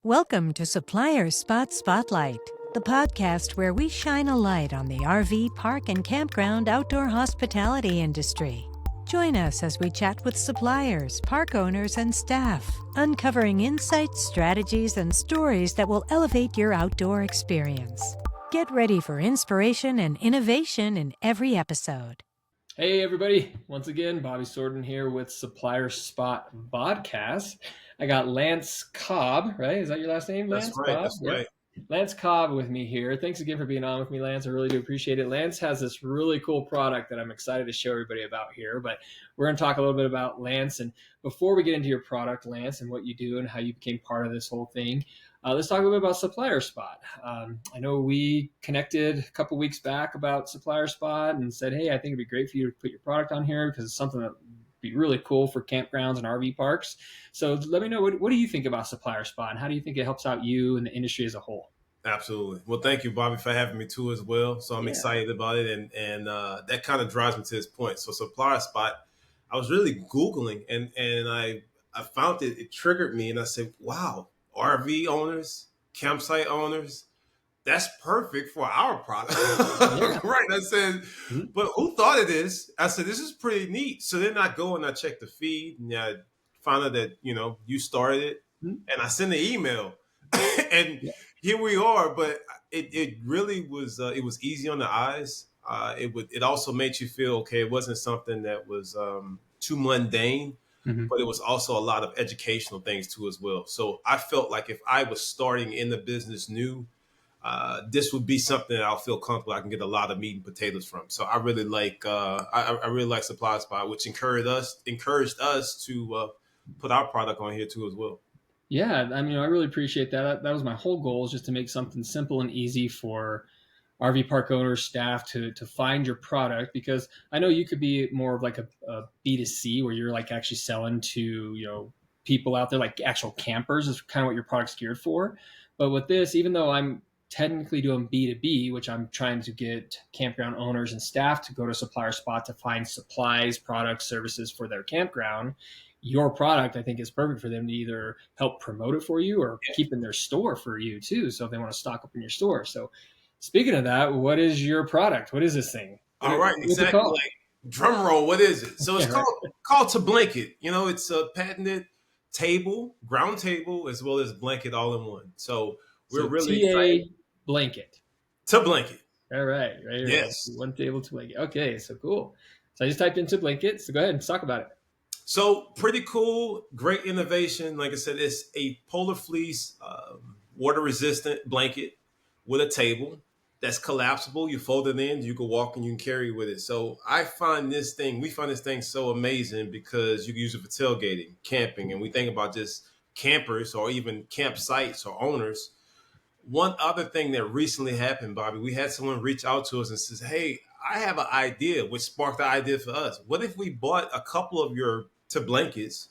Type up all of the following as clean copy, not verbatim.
Welcome to Supplier Spot Spotlight, the podcast where we shine a light on the RV, park, and campground outdoor hospitality industry. Join us as we chat with suppliers, park owners, and staff, uncovering insights, strategies, and stories that will elevate your outdoor experience. Get ready for inspiration and innovation in every episode. Hey everybody, once again, Bobby Sorden here with Supplier Spot Podcast. I got Lance Cobb, right? Is that your last name, Lance? That's right, Cobb? that's right. Lance Cobb with me here. Thanks again for being on with me, Lance. I really do appreciate it. Lance has this really cool product that I'm excited to show everybody about here, but we're going to talk a little bit about Lance. And before we get into your product, Lance, and what you do and how you became part of this whole thing, let's talk a little bit about Supplier Spot. I know we connected a couple weeks back about Supplier Spot and said, hey, I think it'd be great for you to put your product on here because it's something that would be really cool for campgrounds and RV parks. So let me know, what do you think about Supplier Spot and how do you think it helps out you and the industry as a whole? Absolutely. Well, thank you, Bobby, for having me too as well. So I'm excited about it. And that kind of drives me to this point. So Supplier Spot, I was really Googling and I found it triggered me. And I said, wow, RV owners, campsite owners, that's perfect for our product. Right. I said, but who thought of this? I said, this is pretty neat. So then I go and I check the feed and I found out that, you started it and I sent an email and here we are. But it really was, it was easy on the eyes. It also made you feel, okay, it wasn't something that was too mundane. But it was also a lot of educational things too as well. So I felt like if I was starting in the business new, this would be something that I'll feel comfortable. I can get a lot of meat and potatoes from. So I really like I really like Supply Spot, which encouraged us to put our product on here too as well. Yeah, I mean, I really appreciate that. That was my whole goal, is just to make something simple and easy for RV park owners, staff to find your product, because I know you could be more of like a B2C where you're like actually selling to, people out there, like actual campers is kind of what your product's geared for. But with this, even though I'm technically doing B2B, which I'm trying to get campground owners and staff to go to Supplier Spot to find supplies, products, services for their campground, your product, I think, is perfect for them to either help promote it for you or keep in their store for you too. So if they want to stock up in your store. So speaking of that, what is your product? What is this thing? All right, exactly. Like, drum roll, what is it? So it's called TaBlanket. It's a patented table, ground table, as well as blanket all in one. So we're really excited. Blanket. TaBlanket. All right. Right here. Yes. One table to blanket. Okay, so cool. So I just typed in TaBlanket. So go ahead and talk about it. So pretty cool, great innovation. Like I said, it's a polar fleece, water-resistant blanket with a table that's collapsible. You fold it in, you can walk and you can carry with it. So we find this thing so amazing because you can use it for tailgating, camping, and we think about just campers or even campsites or owners. One other thing that recently happened, Bobby, we had someone reach out to us and says, hey, I have an idea, which sparked the idea for us. What if we bought a couple of your TaBlankets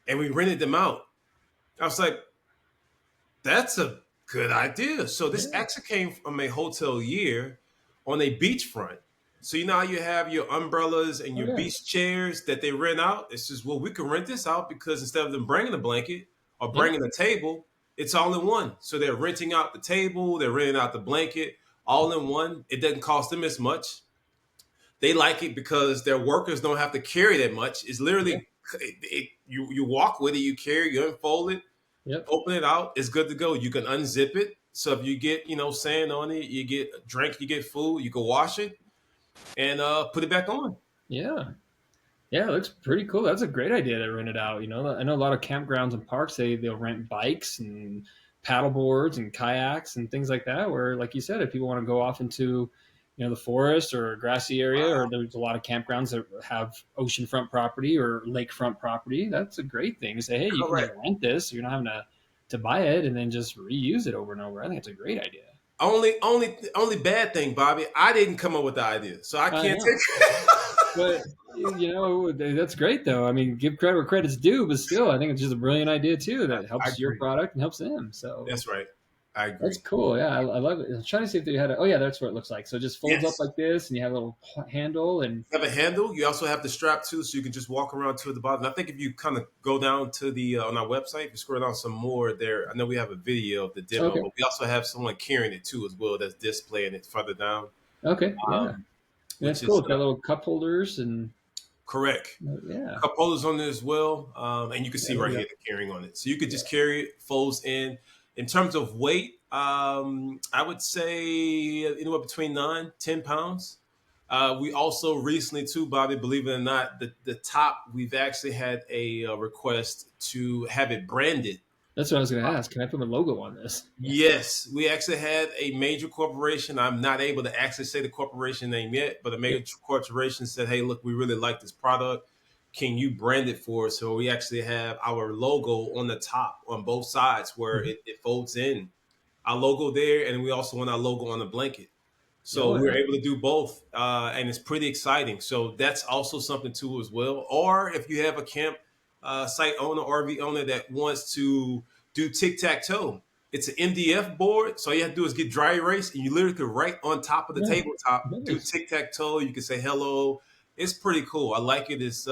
and we rented them out? I was like, that's a good idea. So this actually came from a hotelier on a beachfront. So how you have your umbrellas and your beach chairs that they rent out? It's just, well, we can rent this out because instead of them bringing a blanket or bringing a table, it's all in one. So they're renting out the table, they're renting out the blanket, all in one. It doesn't cost them as much. They like it because their workers don't have to carry that much. It's literally, you walk with it, you carry, you unfold it, open it out, it's good to go. You can unzip it. So if you get, sand on it, you get a drink, you get food, you can wash it and put it back on. Yeah. Yeah, it looks pretty cool. That's a great idea to rent it out. I know a lot of campgrounds and parks, they'll rent bikes and paddle boards and kayaks and things like that, where, like you said, if people want to go off into the forest or a grassy area, or there's a lot of campgrounds that have oceanfront property or lakefront property. That's a great thing to say, hey, you can just rent this. You're not having to buy it and then just reuse it over and over. I think it's a great idea. Only bad thing, Bobby, I didn't come up with the idea, so I can't take But that's great though. I mean, give credit where credit's due, but still, I think it's just a brilliant idea too that helps your product and helps them. So that's right. I That's agree. cool. Yeah, I love it. I'm trying to see if they had a. Oh yeah, that's what it looks like. So it just folds up Yes. like this, and you have a little handle, and You have a handle. You also have the strap too, so you can just walk around to the bottom. I think if you kind of go down to the on our website, if you scroll down some more there, I know we have a video of the demo, okay, but we also have someone carrying it too as well that's displaying it further down, okay, yeah, um, that's which cool. is It's got little cup holders, and correct. yeah, Cup holders on there as well, and you can yeah, see there right we go. here the carrying on it. So you could Yeah, just carry it, folds in. In terms of weight, I would say anywhere between 9, 10 pounds. We also recently too, Bobby, believe it or not, the top we've actually had a request to have it branded. that's what I was going to ask. Can I put my logo on this? Yes, we actually had a major corporation. I'm not able to actually say the corporation name yet, but a Yep. major corporation said, "Hey, look, we really like this product. Can you brand it for us?" So we actually have our logo on the top on both sides where Mhm. it folds in. Our logo there, and we also want our logo on the blanket. So Oh we're yeah. able to do both, and it's pretty exciting. So that's also something too as well. Or if you have a camp site owner, RV owner that wants to do tic tac toe, it's an MDF board. So all you have to do is get dry erase, and you literally could write on top of the Yeah. tabletop, do Nice. tic tac toe. You can say hello. It's pretty cool. I like it. It's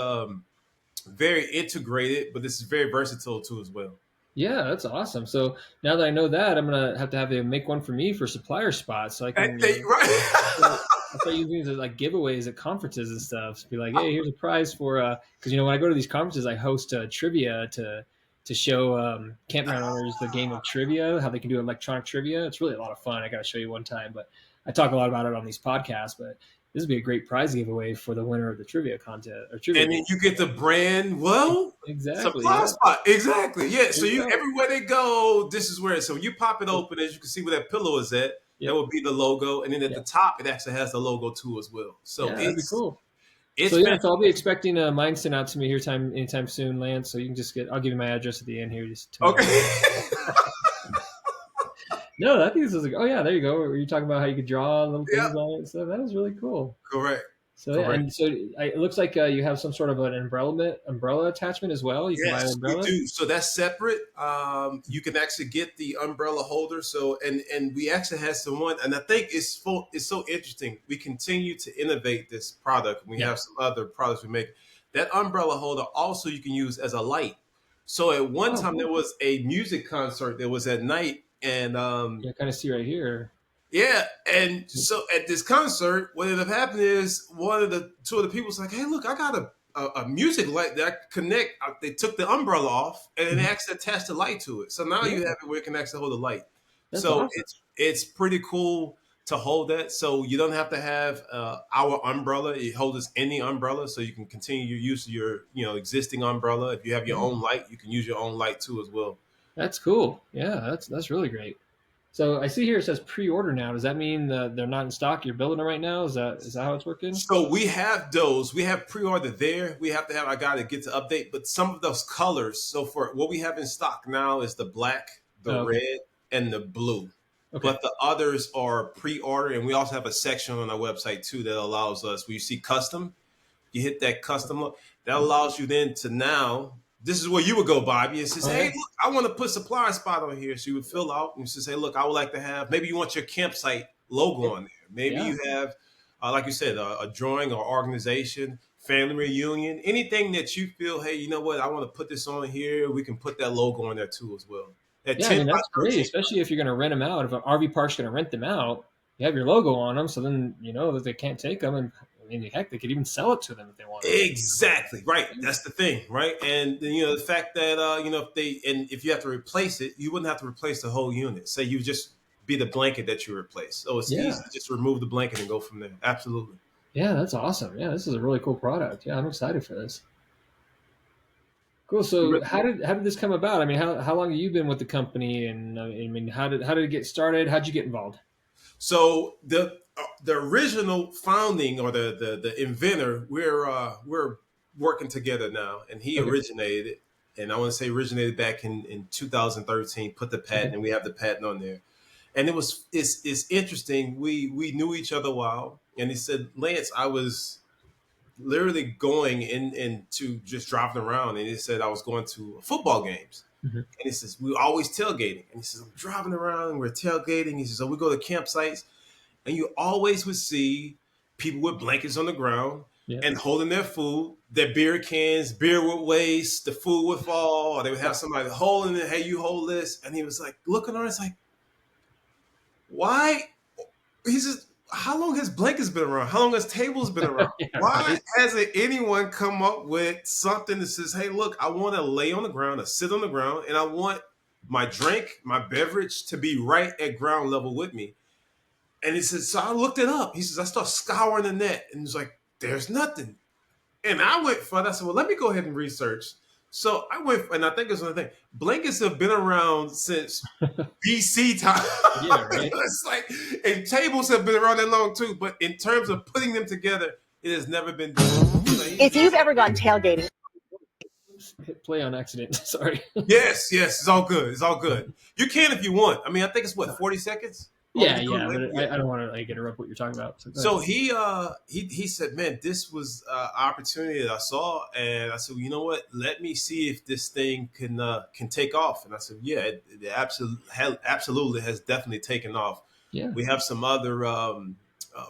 very integrated, but this is very versatile too as well. Yeah, that's awesome. So now that I know that, I'm gonna have to make one for me for supplier spots, so I can Right. start using these as like giveaways at conferences and stuff. So be like, hey, here's a prize for because when I go to these conferences, I host trivia to show campground owners the game of trivia, how they can do electronic trivia. It's really a lot of fun. I got to show you one time, but I talk a lot about it on these podcasts. But this would be a great prize giveaway for the winner of the trivia contest or trivia And game. then you get the brand, well, Exactly. supply Yeah. spot. Exactly. Yeah. There So you you go. everywhere they go, this is where. So you pop it open, as you can see where that pillow is at. That Yep. would be the logo, and then at the Yep. top, it actually has the logo too as well. So Yeah, that'd be cool. it's So yeah, so I'll be fantastic. expecting mine sent out to me here anytime soon, Lance. So you can just I'll give you my address at the end here, just tomorrow. Okay. No, I think this is like, oh yeah, there you go. Were you talking about how you could draw little Yeah. things on it and stuff? That was really cool. Correct. So yeah, Correct. and so it looks like you have some sort of an umbrella attachment as well. You can buy an Yes, we umbrella. do. So that's separate. You can actually get the umbrella holder. So and we actually had someone, and I think it's so interesting. We continue to innovate this product. We Yeah. have some other products we make. That umbrella holder also you can use as a light. So at one Oh, time there cool. was a music concert that was at night, and Yeah, kind of see right here. yeah, and so at this concert, what ended up happening is one of the two of the people was like, "Hey, look, I got a music light that I connect." They took the umbrella off and then they Mhm. actually attached the light to it. So now Yeah, you have it where it can actually hold the light. that's So awesome. it's pretty cool to hold that. So you don't have to have our umbrella. It holds any umbrella, so you can continue your use of your existing umbrella. If you have your Yeah, own light, you can use your own light too as well. that's cool. Yeah, that's really great. So I see here it says pre-order now. Does that mean they're not in stock? You're building it right now? Is that how it's working? So we have those. We have pre-order there. We have to have our guy to get to update, but some of those colors. So for what we have in stock now is the black, the Oh, okay. red, and the blue. Okay. But the others are pre-order, and we also have a section on our website too that allows us. Where you see custom, you hit that custom look. That allows you then to now. This is where you would go, Bobby. It says, Oh "Hey, yeah. look, I want to put supplier spot on here." So you would fill out and just say, "Look, I would like to have." Maybe you want your campsite logo Yep. on there. Maybe Yeah. you have, like you said, a drawing or organization, family reunion, anything that you feel. Hey, you know what? I want to put this on here. We can put that logo on there too as well. At Yeah, I 10 mean by that's great, 13. especially if you're going to rent them out. If an RV park's going to rent them out, you have your logo on them, so then you know that they can't take them, and I mean, heck, they could even sell it to them if they wanted to. Exactly right. That's the thing, right? And then, the fact that if you have to replace it, you wouldn't have to replace the whole unit. Say you just be the blanket that you replace. So it's Yeah, easy to just remove the blanket and go from there. Absolutely. yeah, that's awesome. Yeah, this is a really cool product. Yeah, I'm excited for this. Cool. So how did this come about? I mean, how long have you been with the company, and I mean, how did it get started? How'd you get involved? So the original founding or the inventor, we're working together now, and he Okay. originated it. And I want to say originated back in 2013. Put the patent, Okay. and we have the patent on there. And it's interesting. We knew each other a while, and he said, Lance, I was literally going into just driving around, and he said I was going to football games. Mhm. And he says, we were always tailgating. And he says, I'm driving around and we're tailgating. He says, so we go to campsites and you always would see people with blankets on the ground Yeah. and holding their food, their beer cans, beer would waste, the food would fall, or they would have somebody holding it. Hey, you hold this. And he was like, looking on us like, why? He says, how long has blankets been around? How long has tables been around? Yeah, Why right. hasn't anyone come up with something that says, hey, look, I want to lay on the ground, or sit on the ground, and I want my drink, my beverage to be right at ground level with me. And he says, so I looked it up. He says, I start scouring the net, and he's like, there's nothing. And I went further. I said, well, let me go ahead and research. So I went, and I think there's another thing. Blankets have been around since BC time. Yeah, right. It's like, and tables have been around that long too. But in terms of putting them together, it has never been done. If you've ever gone tailgating, Hit play on accident. Sorry. Yes, it's all good. It's all good. You can if you want. I mean, I think it's what 40 seconds. Yeah, but I don't want to like interrupt what you're talking about. So he said, "Man, this was an opportunity that I saw," and I said, well, "You know what? Let me see if this thing can take off." And I said, "Yeah, it absolutely has definitely taken off." Yeah. We have some other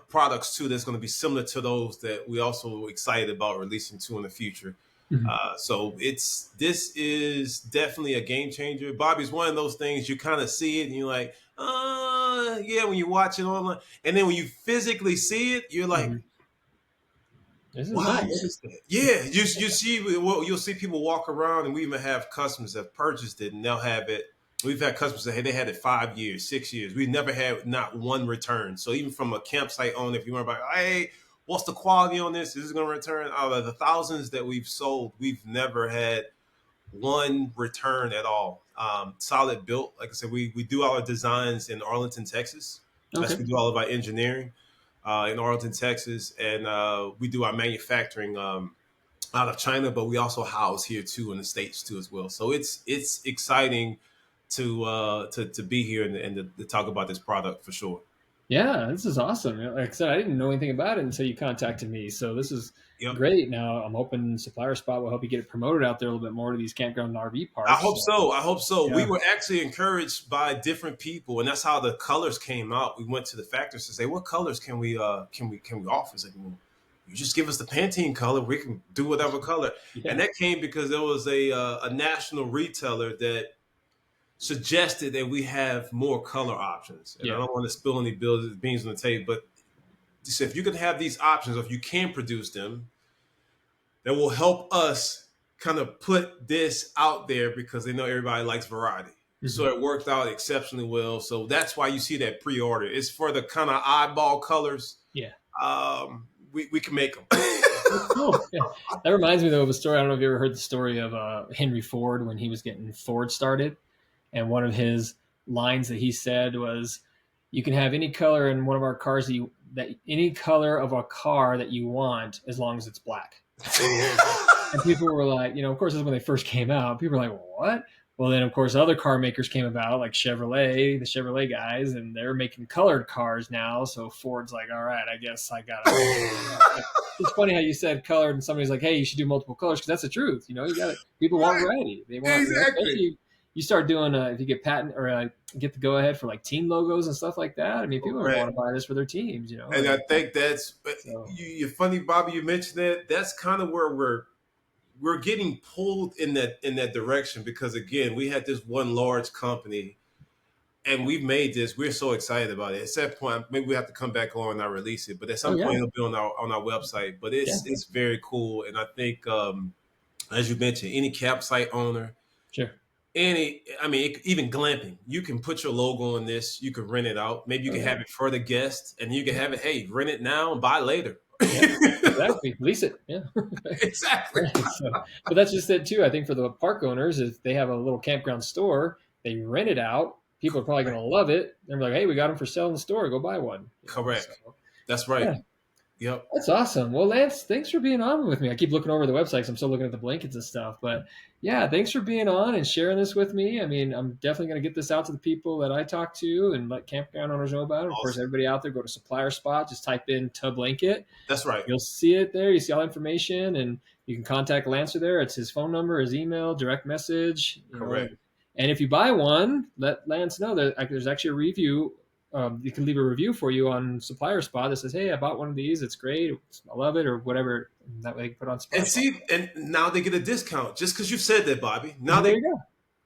products too that's going to be similar to those that we also excited about releasing too in the future. Mhm. So this is definitely a game changer. Bobby's one of those things you kind of see it and you're like, yeah, when you watch it online, and then when you physically see it, you're like, Mhm. This is wow, nice. what is that? Yeah, you see, well, you'll see people walk around, and we even have customers that have purchased it, and they'll have it. We've had customers say, hey, they had it 5 years, 6 years. We've never had not one return. So even from a campsite owner, if you want to buy, hey, what's the quality on this? Is it going to return? Out of the thousands that we've sold, we've never had one return at all. Solid built. Like I said, we do all our designs in Arlington, Texas. That's Okay. where we do all of our engineering in Arlington, Texas. And we do our manufacturing out of China, but we also house here too in the States too as well. So it's exciting to be here and to talk about this product for sure. Yeah, this is awesome. Like I said, I didn't know anything about it until you contacted me. So this is Yep. great. Now I'm hoping Supplier Spot will help you get it promoted out there a little bit more to these campground and RV I parks. hope so. I hope so. Yeah. We were actually encouraged by different people, and that's how the colors came out. We went to the factories to say, "What colors can we offer?" It's like, well, you just give us the Pantene color, we can do whatever color. Yeah. And that came because there was a national retailer that suggested that we have more color options. And I Yeah. don't want to spill any beans on the table, but they said if you can have these options, or if you can produce them, that will help us kind of put this out there because they know everybody likes variety. Mhm. So it worked out exceptionally well. So that's why you see that pre-order. It's for the kind of eyeball colors. Yeah. We can make them. Cool. Yeah. That reminds me though of a story. I don't know if you ever heard the story of Henry Ford when he was getting Ford started, and one of his lines that he said was, "You can have any color in one of our cars that any color of a car that you want as long as it's black." And people were like, of course, this is when they first came out. People were like, what? Well, then, of course, other car makers came about, like Chevrolet, the Chevrolet guys, and they're making colored cars now. So Ford's like, all right, I guess I got it. It's funny how you said colored, and somebody's like, hey, you should do multiple colors, because that's the truth. You got it. People want variety. They want, Exactly. especially you start doing, if you get patent or get the go ahead for like team logos and stuff like that. I mean, people Right. want to buy this for their teams, And I think that's So. you're funny, Bobby. You mentioned that. That's kind of where we're getting pulled in that direction because again, we had this one large company, and we've made this. We're so excited about it. At that point, maybe we have to come back on and not release it, but at some point it'll be on our website. But it's very cool, and I think as you mentioned, any campsite owner, Sure. even glamping, you can put your logo on this. You can rent it out. Maybe you can have it for the guests, and you can have it. Hey, rent it now and buy later. Yeah, exactly. Lease it. Yeah. Exactly. But that's just it too. I think for the park owners, if they have a little campground store, they rent it out. People are probably going to love it. They're like, hey, we got them for sale in the store. Go buy one. Correct. So, That's right. Yeah. Yep. That's awesome. Well, Lance, thanks for being on with me. I keep looking over the website because I'm still looking at the blankets and stuff. But yeah, thanks for being on and sharing this with me. I mean, I'm definitely going to get this out to the people that I talk to and let campground owners know about it. Of course, everybody out there, go to Supplier Spot. Just type in TaBlanket. That's right. You'll see it there. You see all the information, and you can contact Lancer there. It's his phone number, his email, direct message. Correct. And if you buy one, let Lance know that there's actually a review. You can leave a review for you on Supplier Spot that says, "Hey, I bought one of these. It's great. I love it," or whatever. And that way, you can put it on Supplier And Spot. see, and now they get a discount just because you said that, Bobby. Now So there you go.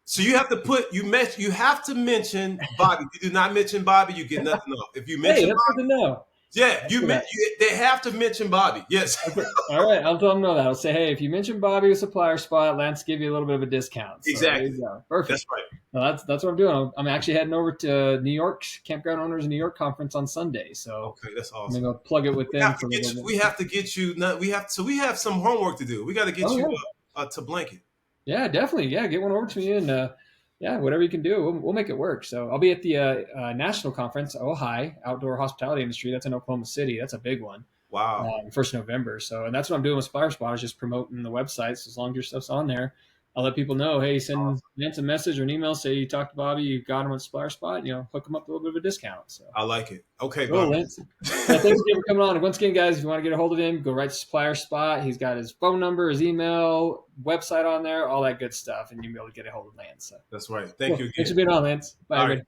So you have to you have to mention Bobby. If you do not mention Bobby, you get nothing off. If you mention Hey, that's Bobby, good to know. yeah, they have to mention Bobby. Yes. Okay. All right, I'll tell them know that. I'll say, hey, if you mention Bobby with Supplier Spot, Lance give you a little bit of a discount. So Exactly. There you go. Perfect. That's right. Well, that's what I'm doing. I'm actually heading over to New York Campground Owners New York conference on Sunday. So Okay, that's I'm awesome. gonna plug it with them for a little bit. We have to get you. We have some homework to do. We got to get you yeah. TaBlanket. Yeah, definitely. Yeah, get one over to me and yeah, whatever you can do, we'll make it work. So I'll be at the national conference, OHI, Outdoor Hospitality Industry. That's in Oklahoma City. That's a big one. Wow. 1st November. So, and that's what I'm doing with Supplier Spot is just promoting the website. So as long as your stuff's on there, I'll let people know, hey, send Lance a message or an email, say you talked to Bobby, you got him on Supplier Spot, hook them up with a little bit of a discount. So I like it. Okay, cool, Bobby. Lance. Well, thanks again for coming on. And once again, guys, if you want to get a hold of him, go right to Supplier Spot. He's got his phone number, his email, website on there, all that good stuff, and you'll be able to get a hold of Lance. So. That's right. Thank you again. Thanks for being on, Lance. Bye, everybody.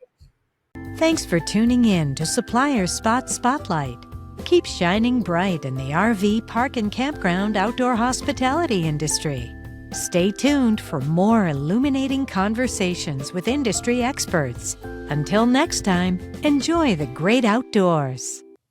Thanks for tuning in to Supplier Spot Spotlight. Keep shining bright in the RV, park, and campground outdoor hospitality industry. Stay tuned for more illuminating conversations with industry experts. Until next time, enjoy the great outdoors.